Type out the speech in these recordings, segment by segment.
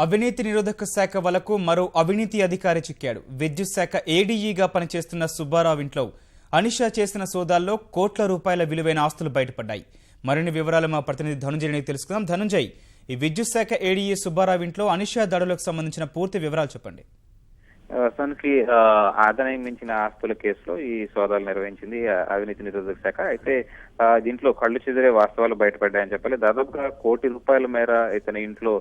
అవినీతి నిరోధక శాఖ వలకు మరో అవినీతి అధికారి చిక్కాడు. విద్యుత్ శాఖ ఏడీఈగా పనిచేస్తున్న సుబ్బారావు ఇంట్లో అనిషా చేసిన సోదాల్లో కోట్ల రూపాయల విలువైన ఆస్తులు బయటపడ్డాయి. మరిన్ని వివరాలు మా ప్రతినిధి ధనుంజయని తెలుసుకుందాం. ధనుంజయ్, ఈ విద్యుత్ శాఖ ఏడీఈ సుబ్బారావు ఇంట్లో అనిషా దాడులకు సంబంధించిన పూర్తి వివరాలు చెప్పండి. వాస్తవానికి ఆదాయం మించిన ఆస్తుల కేసులో ఈ సోదాలు నిర్వహించింది అవినీతి నిరోధక శాఖ. అయితే దీంట్లో కళ్ళు చెదిరే వాస్తవాలు బయటపడ్డాయని చెప్పాలి. దాదాపుగా ₹1 కోటి మేర ఇతని ఇంట్లో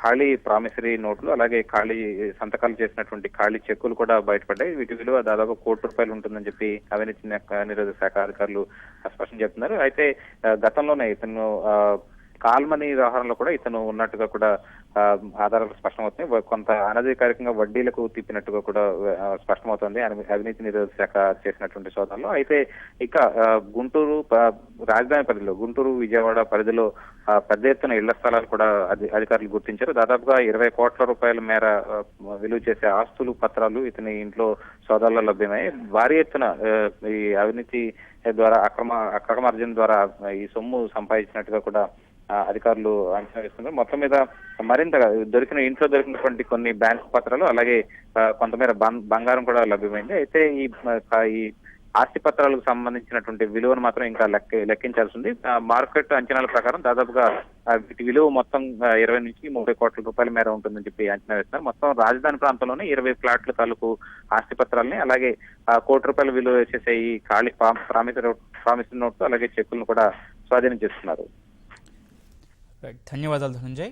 ఖాళీ ప్రామిసరీ నోట్లు, అలాగే ఖాళీ సంతకాలు చేసినటువంటి ఖాళీ చెక్కులు కూడా బయటపడ్డాయి. వీటి విలువ దాదాపు ₹1 ఉంటుందని చెప్పి అవినీతి నిరోధక శాఖ అధికారులు స్పష్టం చెప్తున్నారు. అయితే గతంలోనే ఇతను కాల్మనీ వ్యవహారంలో కూడా ఇతను ఉన్నట్టుగా కూడా ఆధారాలు స్పష్టమవుతున్నాయి. కొంత అనధికారికంగా వడ్డీలకు తిప్పినట్టుగా కూడా స్పష్టమవుతుంది అవినీతి నిరోధక శాఖ చేసినటువంటి సోదాల్లో. అయితే ఇక గుంటూరు రాజధాని పరిధిలో, గుంటూరు విజయవాడ పరిధిలో పెద్ద ఎత్తున ఇళ్ల స్థలాలు కూడా అధికారులు గుర్తించారు. దాదాపుగా ₹20 కోట్ల మేర విలువ చేసే ఆస్తులు, పత్రాలు ఇతని ఇంట్లో సోదాల్లో లభ్యమయ్యాయి. భారీ ఎత్తున ఈ అవినీతి ద్వారా అక్రమార్జన ద్వారా ఈ సొమ్ము సంపాదించినట్టుగా కూడా అధికారులు అంచనా వేస్తున్నారు. మొత్తం మీద మరింతగా ఇంట్లో దొరికినటువంటి కొన్ని బ్యాంకు పత్రాలు, అలాగే కొంతమేర బంగారం కూడా లభ్యమైంది. అయితే ఈ ఆస్తి పత్రాలకు సంబంధించినటువంటి విలువను మాత్రం ఇంకా లెక్కించాల్సి ఉంది. మార్కెట్ అంచనాల ప్రకారం దాదాపుగా వీటి విలువ మొత్తం 20 నుంచి 30 కోట్ల మేర ఉంటుందని చెప్పి అంచనా వేస్తున్నారు. మొత్తం రాజధాని ప్రాంతంలోనే 20 ఫ్లాట్ల తాలూకు ఆస్తి పత్రాలని, అలాగే ₹1 విలువ చేసే ఈ ఖాళీ ప్రామిసరీ నోట్లు, అలాగే చెక్కులను కూడా స్వాధీనం చేస్తున్నారు. ధన్యవాదాలు ధనంజయ్.